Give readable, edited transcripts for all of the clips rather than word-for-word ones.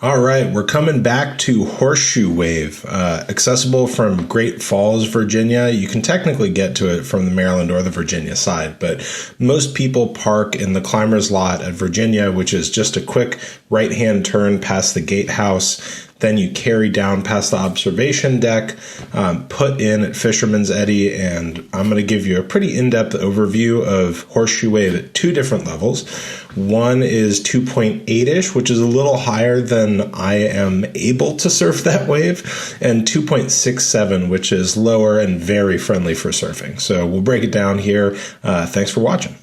All right, we're coming back to Horseshoe Wave, accessible from Great Falls, Virginia. You can technically get to it from the Maryland or the Virginia side, but most people park in the climber's lot at Virginia, which is just a quick right-hand turn past the gatehouse. Then you carry down past the observation deck, put in at Fisherman's Eddy, and I'm going to give you a pretty in-depth overview of Horseshoe Wave at two different levels. One is 2.8-ish, which is a little higher than I am able to surf that wave, and 2.67, which is lower and very friendly for surfing. So we'll break it down here. Thanks for watching.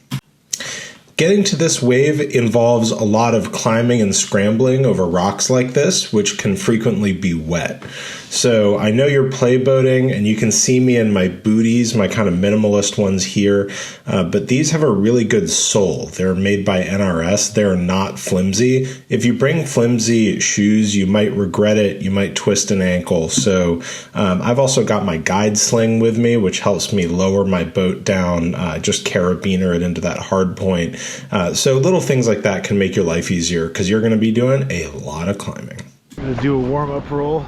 Getting to this wave involves a lot of climbing and scrambling over rocks like this, which can frequently be wet. So I know you're play boating, and you can see me in my booties, my kind of minimalist ones here, but these have a really good sole. They're made by NRS. They're not flimsy. If you bring flimsy shoes, you might regret it. You might twist an ankle. So I've also got my guide sling with me, which helps me lower my boat down, just carabiner it into that hard point. So little things like that can make your life easier because you're going to be doing a lot of climbing. I'm going to do a warm-up roll.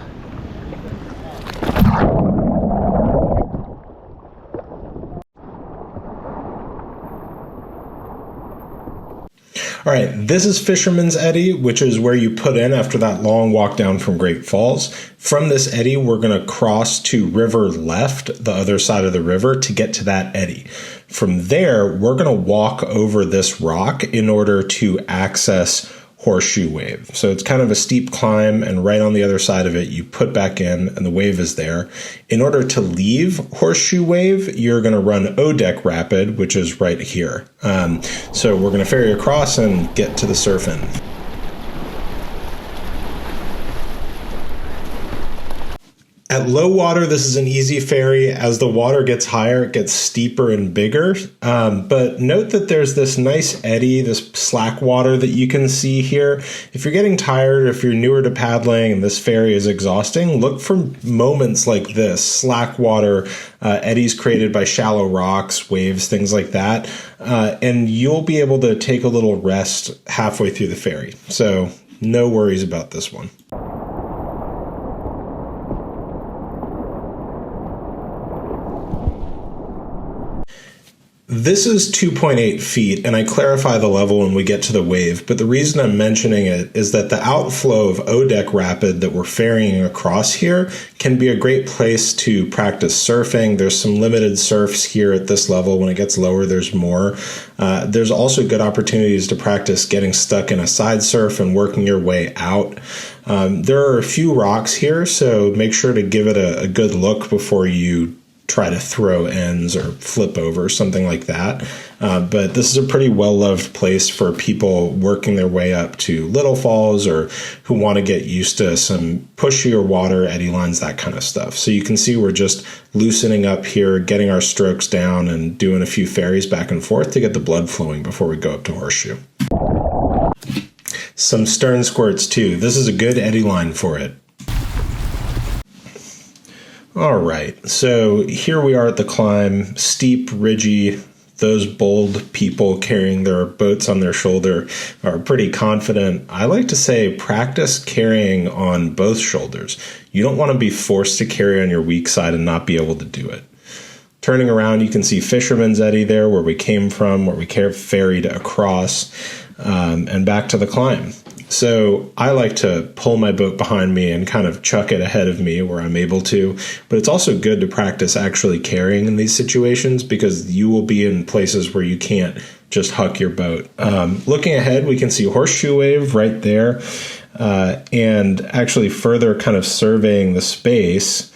All right, this is Fisherman's Eddy, which is where you put in after that long walk down from Great Falls. From this eddy, we're going to cross to river left, the other side of the river, to get to that eddy. From there, we're going to walk over this rock in order to access Horseshoe Wave. So it's kind of a steep climb, and right on the other side of it, you put back in and the wave is there. In order to leave Horseshoe Wave, you're going to run O-Deck Rapid, which is right here. So we're going to ferry across and get to the surf end. At low water, this is an easy ferry. As the water gets higher, it gets steeper and bigger. But note that there's this nice eddy, this slack water that you can see here. If you're getting tired, if you're newer to paddling and this ferry is exhausting, look for moments like this, slack water, eddies created by shallow rocks, waves, things like that. And you'll be able to take a little rest halfway through the ferry. So no worries about this one. This is 2.8 feet, and I clarify the level when we get to the wave, but the reason I'm mentioning it is that the outflow of O-Deck Rapid that we're ferrying across here can be a great place to practice surfing. There's some limited surfs here at this level. When it gets lower, there's more. There's also good opportunities to practice getting stuck in a side surf and working your way out. There are a few rocks here, so make sure to give it a good look before you try to throw ends or flip over, something like that. But this is a pretty well-loved place for people working their way up to Little Falls or who want to get used to some pushier water, eddy lines, that kind of stuff. So you can see we're just loosening up here, getting our strokes down, and doing a few ferries back and forth to get the blood flowing before we go up to Horseshoe. Some stern squirts too. This is a good eddy line for it. All right, so here we are at the climb, steep, ridgy. Those bold people carrying their boats on their shoulder are pretty confident. I like to say practice carrying on both shoulders. You don't want to be forced to carry on your weak side and not be able to do it. Turning around, you can see Fisherman's Eddy there, where we came from, where we ferried across, and back to the climb. So I like to pull my boat behind me and kind of chuck it ahead of me where I'm able to, but it's also good to practice actually carrying in these situations because you will be in places where you can't just huck your boat. Looking ahead, we can see Horseshoe Wave right there, and actually further kind of surveying the space,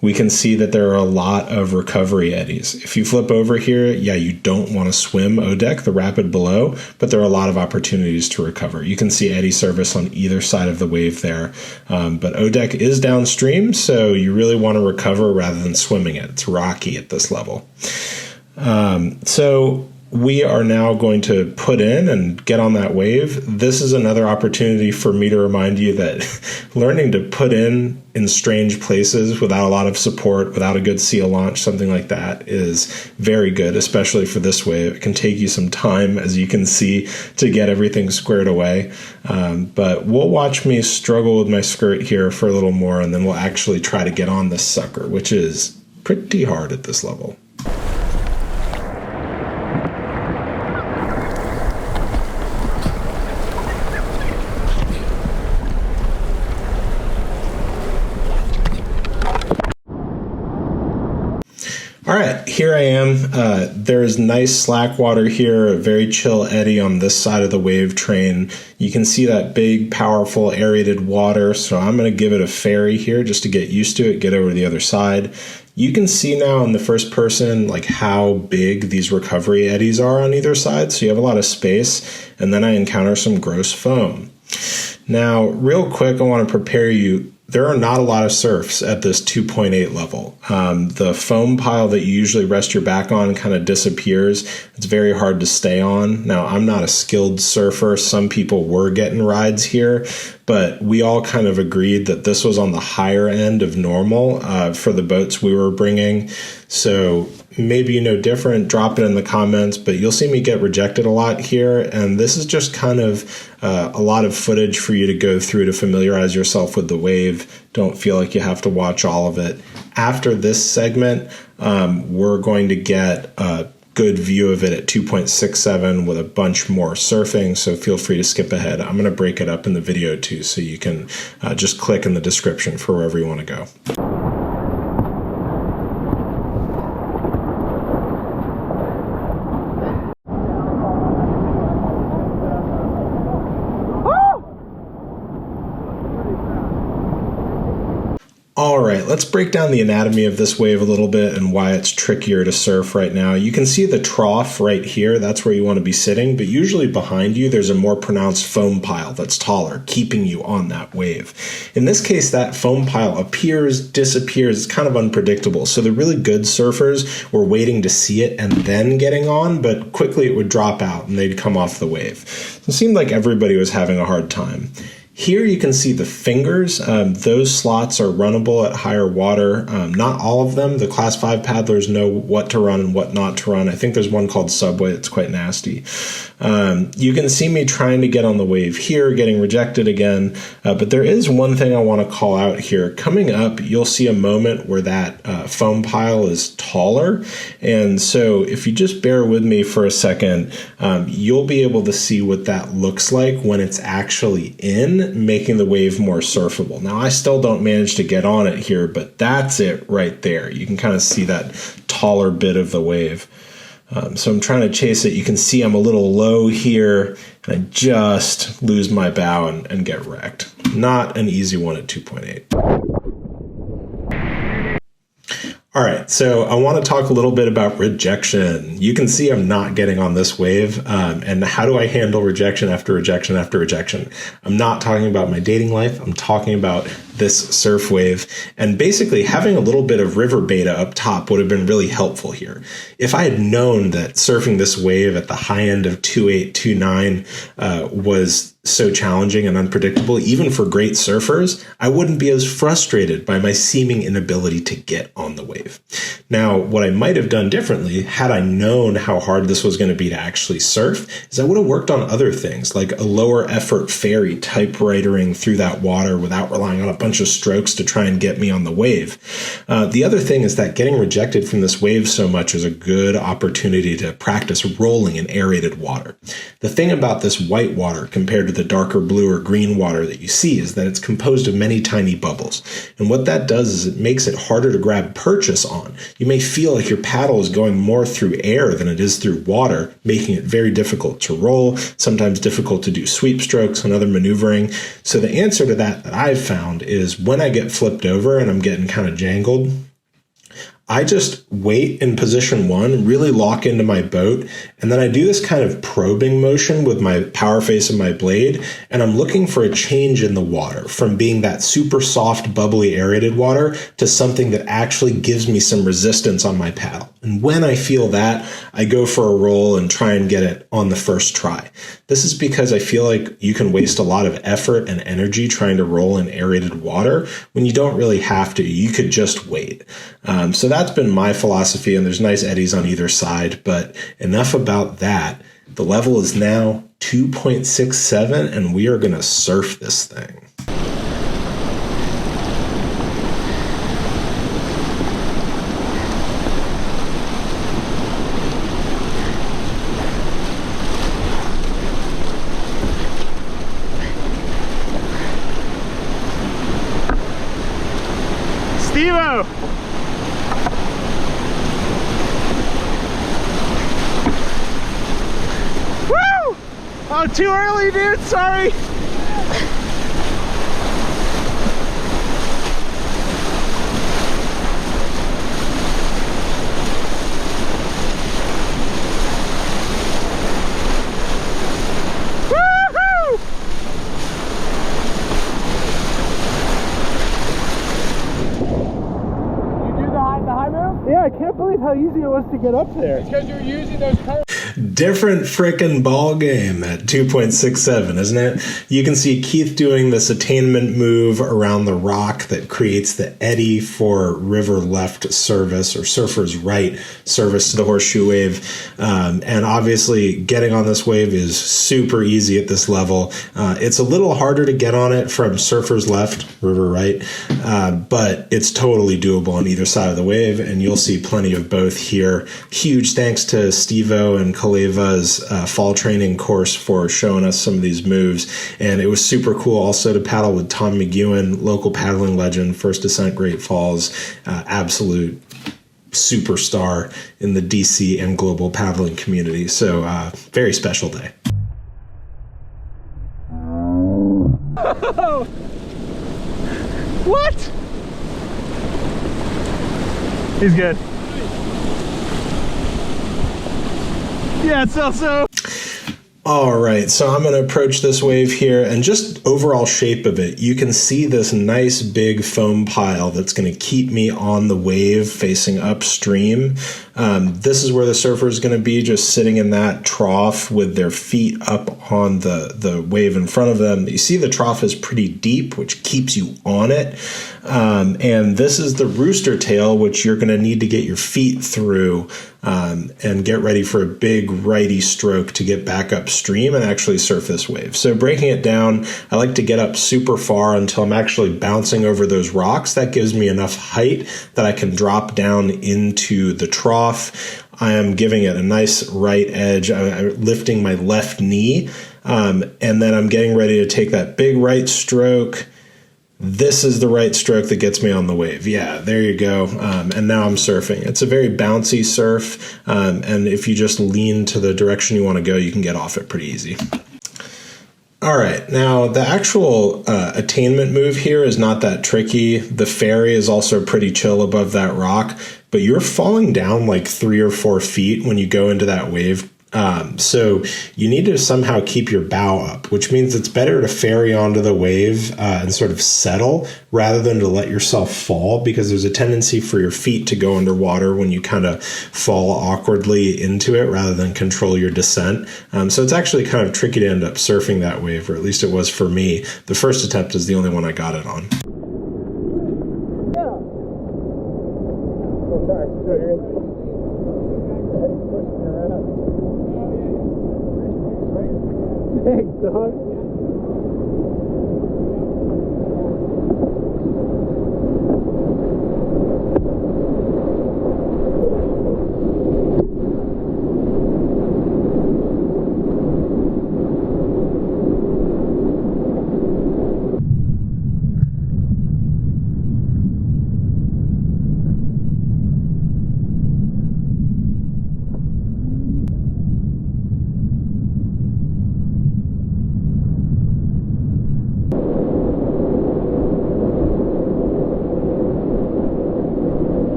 we can see that there are a lot of recovery eddies. If you flip over here, yeah, you don't want to swim O-Deck, the rapid below, but there are a lot of opportunities to recover. You can see eddy service on either side of the wave there. But O-Deck is downstream, so you really want to recover rather than swimming it. It's rocky at this level. So we are now going to put in and get on that wave. This is another opportunity for me to remind you that learning to put in strange places without a lot of support, without a good seal launch, something like that is very good, especially for this wave. It can take you some time, as you can see, to get everything squared away. But we'll watch me struggle with my skirt here for a little more, and then we'll actually try to get on this sucker, which is pretty hard at this level. All right, here I am. There's nice slack water here, a very chill eddy on this side of the wave train. You can see that big, powerful, aerated water, so I'm going to give it a ferry here just to get used to it, get over to the other side. You can see now in the first person like how big these recovery eddies are on either side, so you have a lot of space, and then I encounter some gross foam. Now, real quick, I want to prepare you. There are not a lot of surfs at this 2.8 level. The foam pile that you usually rest your back on kind of disappears. It's very hard to stay on. Now, I'm not a skilled surfer. Some people were getting rides here, but we all kind of agreed that this was on the higher end of normal for the boats we were bringing. So maybe you know different, drop it in the comments, but you'll see me get rejected a lot here. And this is just kind of a lot of footage for you to go through to familiarize yourself with the wave. Don't feel like you have to watch all of it. After this segment, we're going to get a good view of it at 2.67 with a bunch more surfing, so feel free to skip ahead. I'm going to break it up in the video too, so you can just click in the description for wherever you want to go. All right, let's break down the anatomy of this wave a little bit and why it's trickier to surf right now. You can see the trough right here. That's where you want to be sitting, but usually behind you, there's a more pronounced foam pile that's taller, keeping you on that wave. In this case, that foam pile appears, disappears. It's kind of unpredictable. So the really good surfers were waiting to see it and then getting on, but quickly it would drop out and they'd come off the wave. So it seemed like everybody was having a hard time. Here you can see the fingers. Those slots are runnable at higher water. Not all of them. The Class 5 paddlers know what to run and what not to run. I think there's one called Subway. It's quite nasty. You can see me trying to get on the wave here, getting rejected again. But there is one thing I want to call out here. Coming up, you'll see a moment where that foam pile is taller. And so if you just bear with me for a second, you'll be able to see what that looks like when it's actually in, making the wave more surfable. Now, I still don't manage to get on it here, but that's it right there. You can kind of see that taller bit of the wave. So I'm trying to chase it. You can see I'm a little low here, and I just lose my bow and get wrecked. Not an easy one at 2.8. All right, so I want to talk a little bit about rejection. You can see I'm not getting on this wave, and how do I handle rejection after rejection after rejection? I'm not talking about my dating life. I'm talking about this surf wave, and basically having a little bit of river beta up top would have been really helpful here. If I had known that surfing this wave at the high end of 2.8, 2.9 was so challenging and unpredictable, even for great surfers, I wouldn't be as frustrated by my seeming inability to get on the wave. Now, what I might have done differently, had I known how hard this was going to be to actually surf, is I would have worked on other things, like a lower effort ferry typewritering through that water without relying on a bunch of strokes to try and get me on the wave. The other thing is that getting rejected from this wave so much is a good opportunity to practice rolling in aerated water. The thing about this white water compared to the darker blue or green water that you see is that it's composed of many tiny bubbles. And what that does is it makes it harder to grab purchase on. You may feel like your paddle is going more through air than it is through water, making it very difficult to roll, sometimes difficult to do sweep strokes and other maneuvering. So the answer to that I've found is when I get flipped over and I'm getting kind of jangled, I just wait in position 1, really lock into my boat, and then I do this kind of probing motion with my power face of my blade, and I'm looking for a change in the water from being that super soft, bubbly, aerated water to something that actually gives me some resistance on my paddle. And when I feel that, I go for a roll and try and get it on the first try. This is because I feel like you can waste a lot of effort and energy trying to roll in aerated water when you don't really have to. You could just wait. So that's been my philosophy, and there's nice eddies on either side, but enough about that. The level is now 2.67, and we are going to surf this thing. Steve-O! Woo! Oh, too early, dude. Sorry. Woo-hoo! The high move? Yeah, I can't believe how easy it was to get up there. It's because you're using those curves. Different frickin' ball game at 2.67, isn't it? You can see Keith doing this attainment move around the rock that creates the eddy for river left service or surfer's right service to the Horseshoe Wave. And obviously getting on this wave is super easy at this level. It's a little harder to get on it from surfer's left, river right, but it's totally doable on either side of the wave, and you'll see plenty of both here. Huge thanks to Steve-O and Kaleva's fall training course for showing us some of these moves. And it was super cool also to paddle with Tom McEwen, local paddling legend, First Descent Great Falls, absolute superstar in the DC and global paddling community. So very special day. What? He's good. Yeah, it's also. All right, so I'm going to approach this wave here, and just overall shape of it, you can see this nice big foam pile that's going to keep me on the wave facing upstream. This is where the surfer is going to be, just sitting in that trough with their feet up on the wave in front of them. You see the trough is pretty deep, which keeps you on it. And this is the rooster tail, which you're going to need to get your feet through and get ready for a big righty stroke to get back upstream and actually surf this wave. So breaking it down, I like to get up super far until I'm actually bouncing over those rocks. That gives me enough height that I can drop down into the trough. I am giving it a nice right edge. I'm lifting my left knee, and then I'm getting ready to take that big right stroke. This is the right stroke that gets me on the wave. Yeah, there you go. And now I'm surfing. It's a very bouncy surf, and if you just lean to the direction you want to go, you can get off it pretty easy. All right, now the actual attainment move here is not that tricky. The ferry is also pretty chill above that rock, but you're falling down like 3 or 4 feet when you go into that wave. So you need to somehow keep your bow up, which means it's better to ferry onto the wave and sort of settle rather than to let yourself fall, because there's a tendency for your feet to go underwater when you kind of fall awkwardly into it rather than control your descent. So it's actually kind of tricky to end up surfing that wave, or at least it was for me. The first attempt is the only one I got it on. Thanks, dog.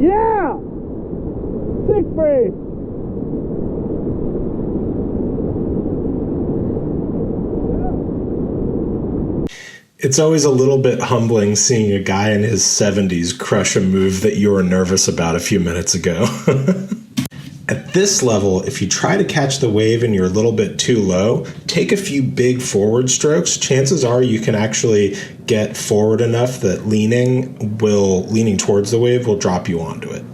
Yeah! Sick brace! It's always a little bit humbling seeing a guy in his 70s crush a move that you were nervous about a few minutes ago. At this level, if you try to catch the wave and you're a little bit too low, take a few big forward strokes. Chances are you can actually get forward enough that leaning towards the wave will drop you onto it.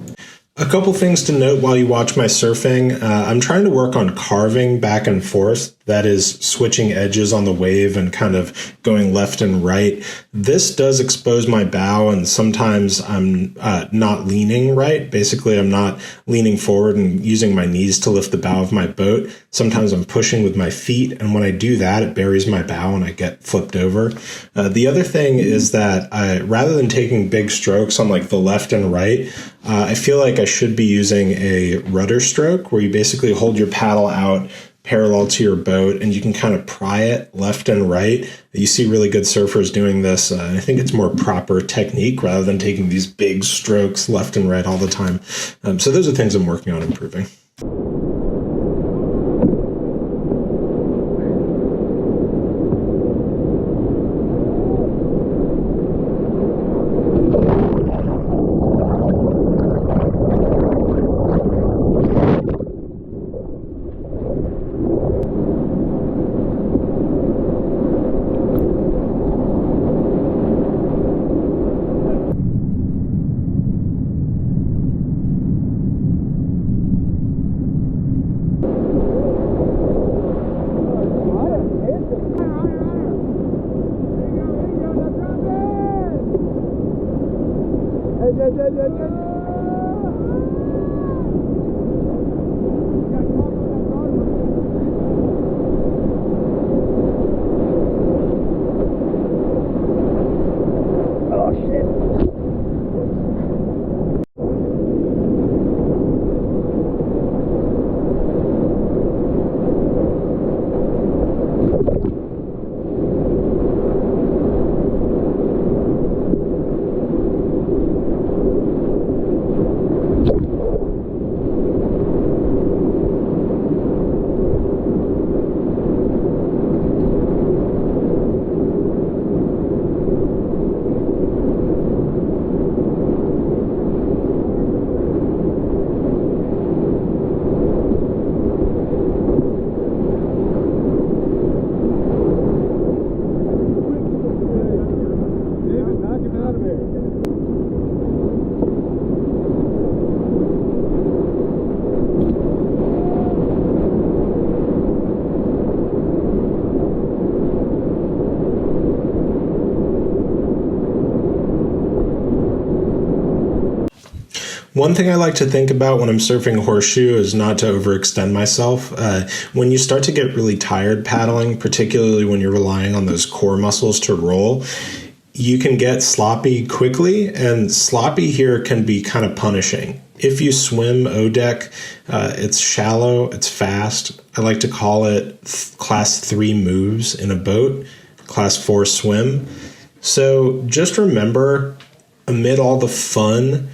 A couple things to note while you watch my surfing. I'm trying to work on carving back and forth. That is switching edges on the wave and kind of going left and right. This does expose my bow, and sometimes I'm not leaning right. Basically, I'm not leaning forward and using my knees to lift the bow of my boat. Sometimes I'm pushing with my feet, and when I do that, it buries my bow and I get flipped over. The other thing is that rather than taking big strokes on like the left and right, I feel like I should be using a rudder stroke where you basically hold your paddle out parallel to your boat and you can kind of pry it left and right. You see really good surfers doing this. I think it's more proper technique rather than taking these big strokes left and right all the time. So those are things I'm working on improving. One thing I like to think about when I'm surfing Horseshoe is not to overextend myself. When you start to get really tired paddling, particularly when you're relying on those core muscles to roll, you can get sloppy quickly, and sloppy here can be kind of punishing. If you swim O-deck, it's shallow, it's fast. I like to call it class 3 moves in a boat, class 4 swim. So just remember, amid all the fun,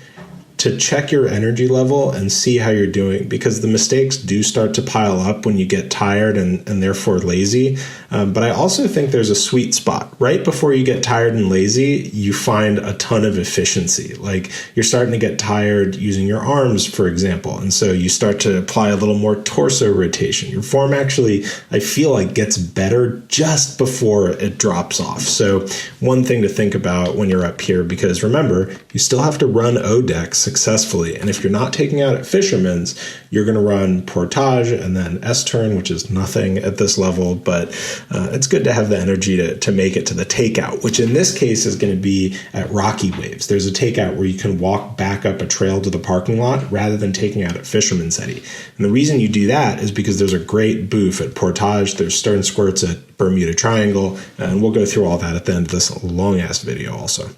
to check your energy level and see how you're doing, because the mistakes do start to pile up when you get tired and therefore lazy. But I also think there's a sweet spot. Right before you get tired and lazy, you find a ton of efficiency. Like you're starting to get tired using your arms, for example. And so you start to apply a little more torso rotation. Your form actually, I feel like, gets better just before it drops off. So one thing to think about when you're up here, because remember, you still have to run O-deck successfully. And if you're not taking out at Fisherman's, you're going to run Portage and then S-turn, which is nothing at this level, but it's good to have the energy to make it to the takeout, which in this case is going to be at Rocky Waves. There's a takeout where you can walk back up a trail to the parking lot rather than taking out at Fisherman's, Eddy. And the reason you do that is because there's a great boof at Portage, there's stern squirts at Bermuda Triangle, and we'll go through all that at the end of this long-ass video also.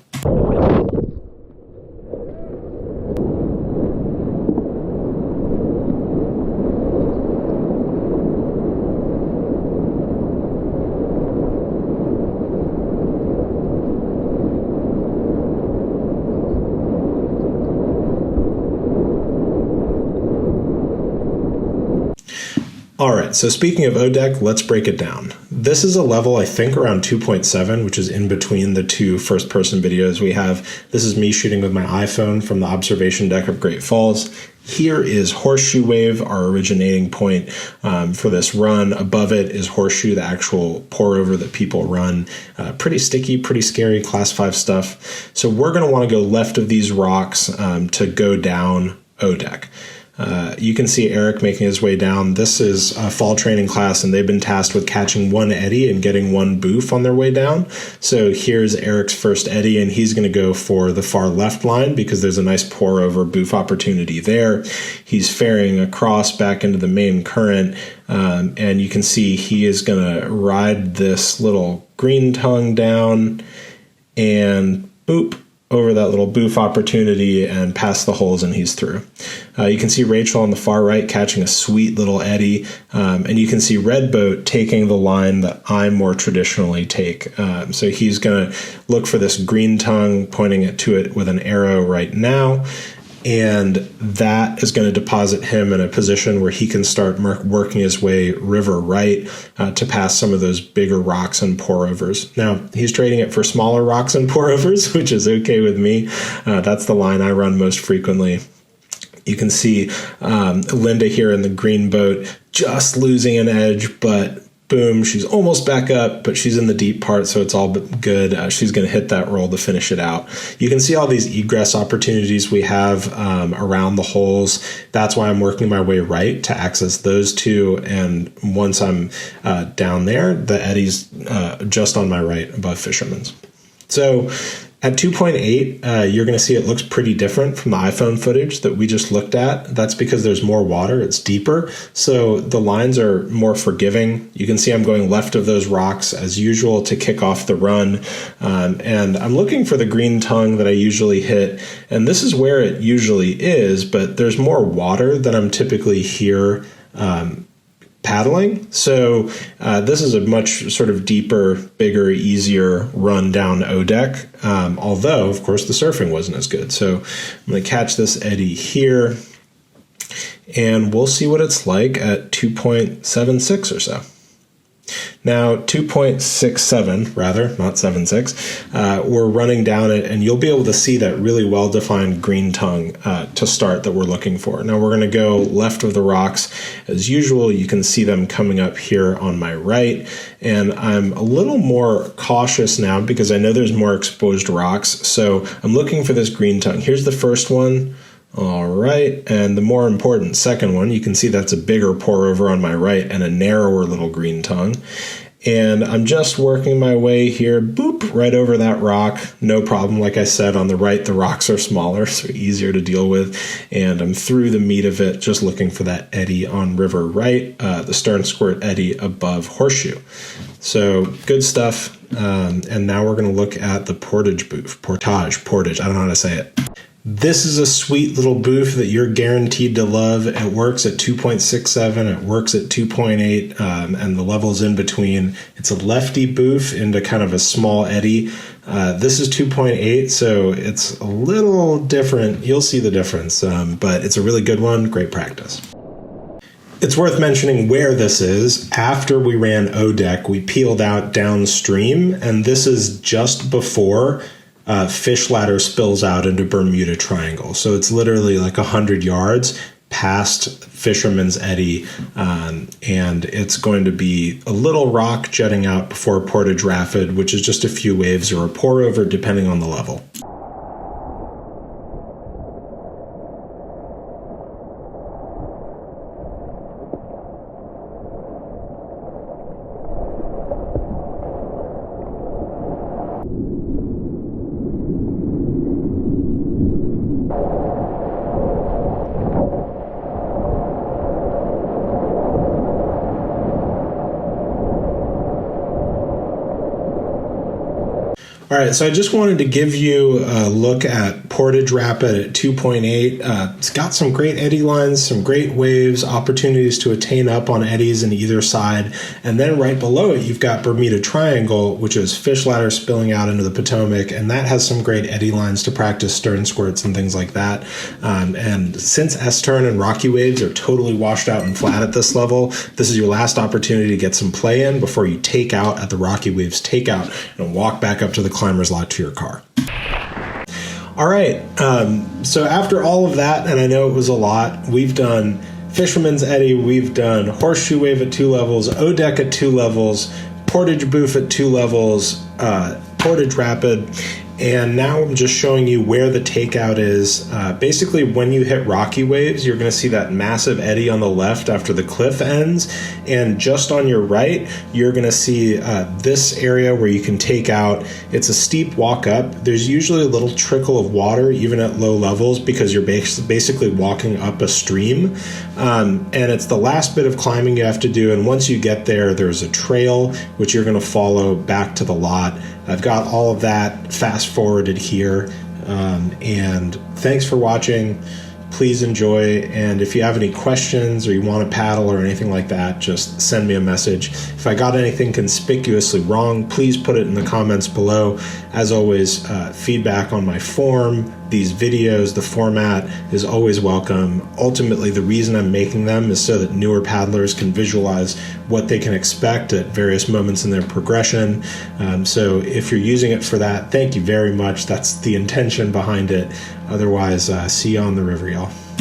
All right, so speaking of O-deck, let's break it down. This is a level, I think, around 2.7, which is in between the two first-person videos we have. This is me shooting with my iPhone from the observation deck of Great Falls. Here is Horseshoe Wave, our originating point for this run. Above it is Horseshoe, the actual pour-over that people run. Pretty sticky, pretty scary, Class 5 stuff. So we're going to want to go left of these rocks to go down O-deck. You can see Eric making his way down. This is a fall training class, and they've been tasked with catching one eddy and getting one boof on their way down. So here's Eric's first eddy, and he's going to go for the far left line because there's a nice pour over boof opportunity there. He's ferrying across back into the main current, and you can see he is going to ride this little green tongue down and boop over that little boof opportunity and past the holes, and he's through. You can see Rachel on the far right catching a sweet little eddy, and you can see Red Boat taking the line that I more traditionally take. So he's going to look for this green tongue, pointing it to it with an arrow right now, and that is going to deposit him in a position where he can start working his way river right to pass some of those bigger rocks and pour-overs. Now, he's trading it for smaller rocks and pour-overs, which is okay with me. That's the line I run most frequently. You can see Linda here in the green boat just losing an edge, but boom, she's almost back up, but she's in the deep part, so it's all good. She's going to hit that roll to finish it out. You can see all these egress opportunities we have around the holes. That's why I'm working my way right to access those two, and once I'm down there, the eddy's just on my right above Fisherman's. So at 2.8, you're going to see it looks pretty different from the iPhone footage that we just looked at. That's because there's more water, it's deeper, so the lines are more forgiving. You can see I'm going left of those rocks as usual to kick off the run, and I'm looking for the green tongue that I usually hit, and this is where it usually is, but there's more water than I'm typically here paddling. So this is a much sort of deeper, bigger, easier run down O-deck, although, of course, the surfing wasn't as good. So I'm going to catch this eddy here, and we'll see what it's like at 2.76 or so. Now, 2.67, rather, not 76, we're running down it, and you'll be able to see that really well-defined green tongue to start that we're looking for. Now, we're going to go left of the rocks. As usual, you can see them coming up here on my right, and I'm a little more cautious now because I know there's more exposed rocks, so I'm looking for this green tongue. Here's the first one. All right, and the more important second one, you can see that's a bigger pour over on my right and a narrower little green tongue. And I'm just working my way here, boop, right over that rock. No problem. Like I said, on the right, the rocks are smaller, so easier to deal with. And I'm through the meat of it, just looking for that eddy on river right, the stern squirt eddy above Horseshoe. So good stuff. And now we're going to look at the Portage boof, Portage, I don't know how to say it. This is a sweet little boof that you're guaranteed to love. It works at 2.67, it works at 2.8, and the levels in between. It's a lefty boof into kind of a small eddy. This is 2.8, so it's a little different. You'll see the difference, but it's a really good one. Great practice. It's worth mentioning where this is. After we ran O-deck, we peeled out downstream, and this is just before Fish Ladder spills out into Bermuda Triangle. So it's literally like 100 yards past Fisherman's Eddy, and it's going to be a little rock jutting out before Portage Rapid, which is just a few waves or a pour over depending on the level. All All right, so I just wanted to give you a look at Portage Rapid at 2.8. It's got some great eddy lines, some great waves, opportunities to attain up on eddies in either side. And then right below it, you've got Bermuda Triangle, which is fish ladder spilling out into the Potomac, and that has some great eddy lines to practice stern squirts and things like that. And since S-turn and rocky waves are totally washed out and flat at this level, this is your last opportunity to get some play in before you take out at the rocky waves takeout and walk back up to the climber's lot to your car. All right, so after all of that, and I know it was a lot, we've done Fisherman's Eddy, we've done Horseshoe Wave at 2 levels, O-Deck at 2 levels, Portage Boof at 2 levels, Portage Rapid, and now I'm just showing you where the takeout is. Basically, when you hit rocky waves, you're going to see that massive eddy on the left after the cliff ends, and just on your right, you're going to see this area where you can take out. It's a steep walk up. There's usually a little trickle of water, even at low levels, because you're basically walking up a stream, and it's the last bit of climbing you have to do, and once you get there, there's a trail, which you're going to follow back to the lot. I've got all of that fast forwarded here, and thanks for watching. Please enjoy, and if you have any questions or you want to paddle or anything like that, just send me a message. If I got anything conspicuously wrong, please put it in the comments below. As always, feedback on my form, these videos, the format is always welcome. Ultimately, the reason I'm making them is so that newer paddlers can visualize what they can expect at various moments in their progression. So if you're using it for that, thank you very much. That's the intention behind it. Otherwise, see you on the river, y'all.